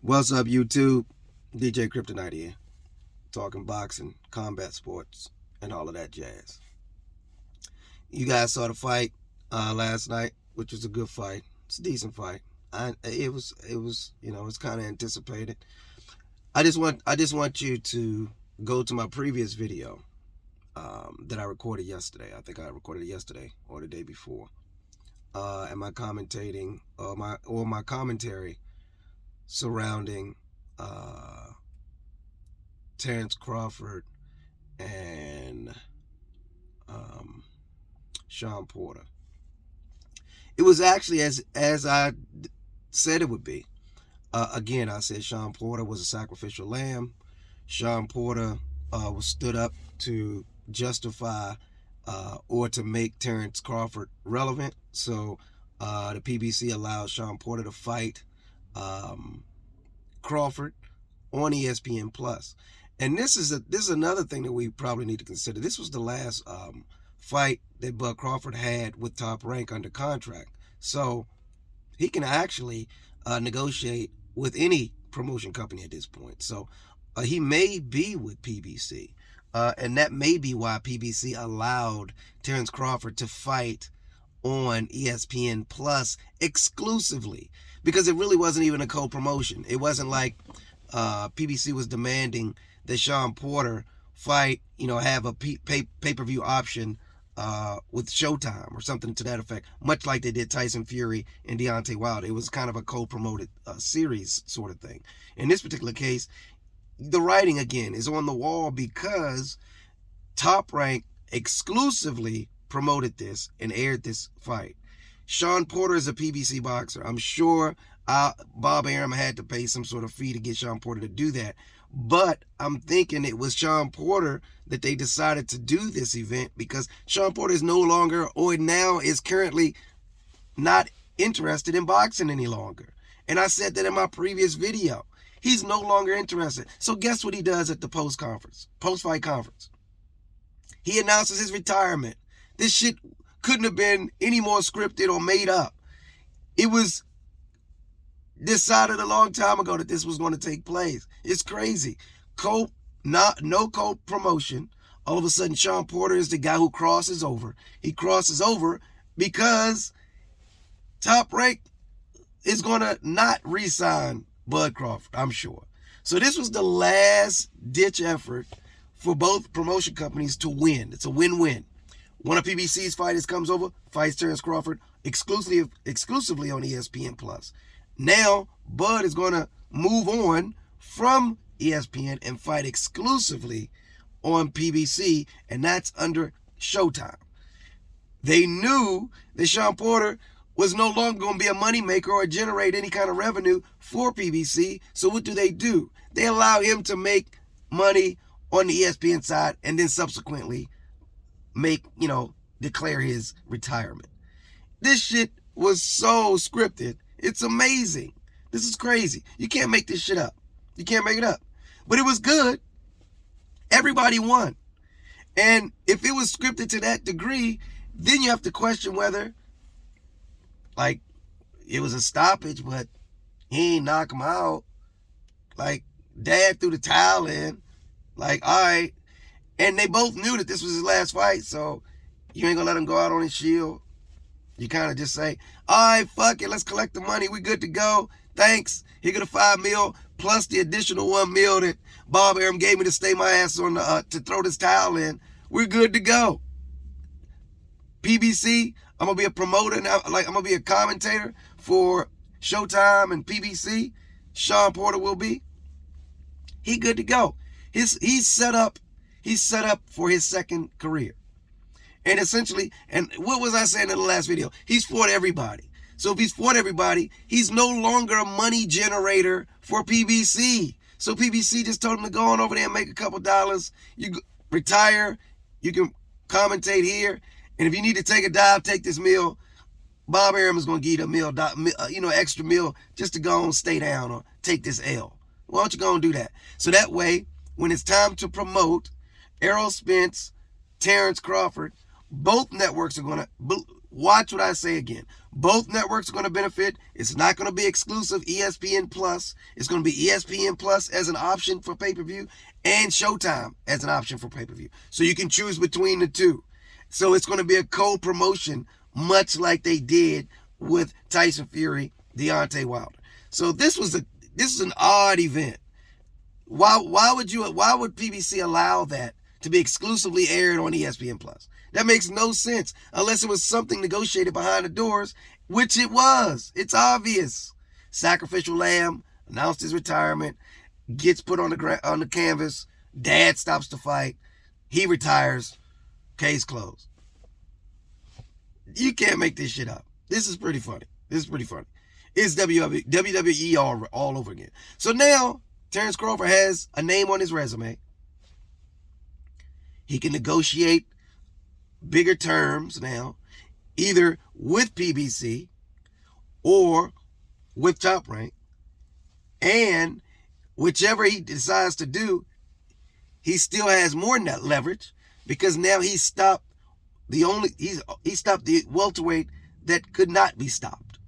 What's up, YouTube? DJ Kryptonite here, talking boxing, combat sports, and all of that jazz. You guys saw the fight last night, which was a good fight. It's a decent fight. It was it's kind of anticipated. I just want you to go to my previous video that I recorded yesterday. I think I recorded it yesterday or the day before, and my commentating or my commentary surrounding Terrance Crawford and Shawn Porter. It was actually as I said it would be. Again, I said Shawn Porter was a sacrificial lamb. Shawn Porter was stood up to justify or to make Terrance Crawford relevant. So the PBC allowed Shawn Porter to fight Crawford on ESPN Plus. And this is another thing that we probably need to consider. This was the last fight that Bud Crawford had with Top Rank under contract. So he can actually negotiate with any promotion company at this point. So he may be with PBC. And that may be why PBC allowed Terrance Crawford to fight on ESPN Plus exclusively, because it really wasn't even a co-promotion. It wasn't like PBC was demanding that Shawn Porter fight, have a pay-per-view option with Showtime or something to that effect, much like they did Tyson Fury and Deontay Wilder. It was kind of a co-promoted series sort of thing. In this particular case, the writing, again, is on the wall because Top Rank exclusively promoted this and aired this fight. Shawn Porter is a PBC boxer. I'm sure Bob Arum had to pay some sort of fee to get Shawn Porter to do that. But I'm thinking it was Shawn Porter that they decided to do this event because Shawn Porter is no longer, or now is currently not interested in boxing any longer. And I said that in my previous video. He's no longer interested. So guess what he does at the post-fight conference? He announces his retirement. This shit couldn't have been any more scripted or made up. It was decided a long time ago that this was going to take place. It's crazy. No co-promotion. All of a sudden, Shawn Porter is the guy who crosses over. He crosses over because Top Rank is going to not re-sign Bud Crawford, I'm sure. So this was the last-ditch effort for both promotion companies to win. It's a win-win. One of PBC's fighters comes over, fights Terrance Crawford exclusively on ESPN Plus. Now, Bud is going to move on from ESPN and fight exclusively on PBC, and that's under Showtime. They knew that Shawn Porter was no longer going to be a moneymaker or generate any kind of revenue for PBC. So what do? They allow him to make money on the ESPN side and then subsequently declare his retirement. This shit was so scripted. It's amazing. This is crazy. You can't make this shit up. You can't make it up. But it was good. Everybody won. And if it was scripted to that degree, then you have to question whether, it was a stoppage, but he ain't knock him out. Dad threw the towel in. All right. And they both knew that this was his last fight, so you ain't gonna let him go out on his shield. You kind of just say, all right, fuck it, let's collect the money. We good to go. Thanks. Here go the $5 million plus the additional $1 million that Bob Arum gave me to stay my ass on to throw this towel in. We're good to go. PBC, I'm gonna be a promoter now. I'm gonna be a commentator for Showtime and PBC. Shawn Porter will be. He good to go. He's set up for his second career. And essentially, and what was I saying in the last video? He's fought everybody. So if he's fought everybody, he's no longer a money generator for PBC. So PBC just told him to go on over there and make a couple dollars. You retire. You can commentate here. And if you need to take a dive, take this meal. Bob Arum is going to give you a meal, extra meal just to go and stay down or take this L. Why don't you go and do that? So that way, when it's time to promote Errol Spence, Terrance Crawford, both networks are going to Watch what I say again. Both networks are going to benefit. It's not going to be exclusive ESPN Plus. It's going to be ESPN Plus as an option for pay-per-view and Showtime as an option for pay-per-view. So you can choose between the two. So it's going to be a co-promotion, much like they did with Tyson Fury, Deontay Wilder. So this is an odd event. Why would PBC allow that to be exclusively aired on ESPN Plus? That makes no sense unless it was something negotiated behind the doors, which it was. It's obvious. Sacrificial Lamb announced his retirement, gets put on the canvas. Dad stops the fight. He retires. Case closed. You can't make this shit up. This is pretty funny. It's WWE all over again. So now Terrance Crawford has a name on his resume. He can negotiate bigger terms now, either with PBC or with Top Rank. And whichever he decides to do, he still has more net leverage because now he stopped the welterweight that could not be stopped,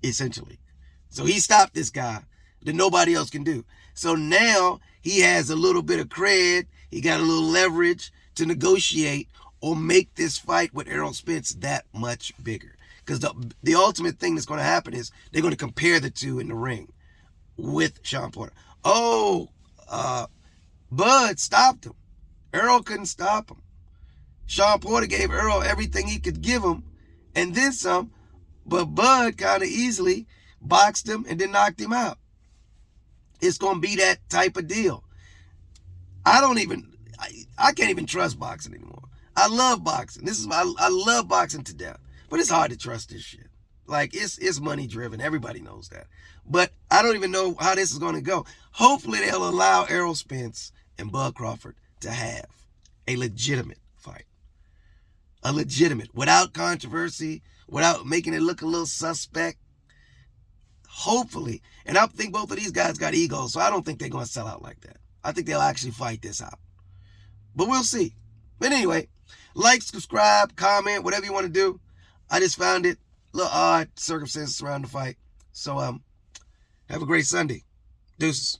essentially. So he stopped this guy that nobody else can do. So now he has a little bit of cred. He got a little leverage to negotiate or make this fight with Errol Spence that much bigger. Because the ultimate thing that's going to happen is they're going to compare the two in the ring with Shawn Porter. Bud stopped him. Errol couldn't stop him. Shawn Porter gave Errol everything he could give him and then some, but Bud kind of easily boxed him and then knocked him out. It's going to be that type of deal. I can't even trust boxing anymore. I love boxing. I love boxing to death, but it's hard to trust this shit. Like, it's money driven. Everybody knows that. But I don't even know how this is going to go. Hopefully they'll allow Errol Spence and Bud Crawford to have a legitimate fight. A legitimate, without controversy, without making it look a little suspect. Hopefully. And I think both of these guys got egos, so I don't think they're going to sell out like that. I think they'll actually fight this out. But we'll see. But anyway, like, subscribe, comment, whatever you want to do. I just found it a little odd circumstances around the fight. So have a great Sunday. Deuces.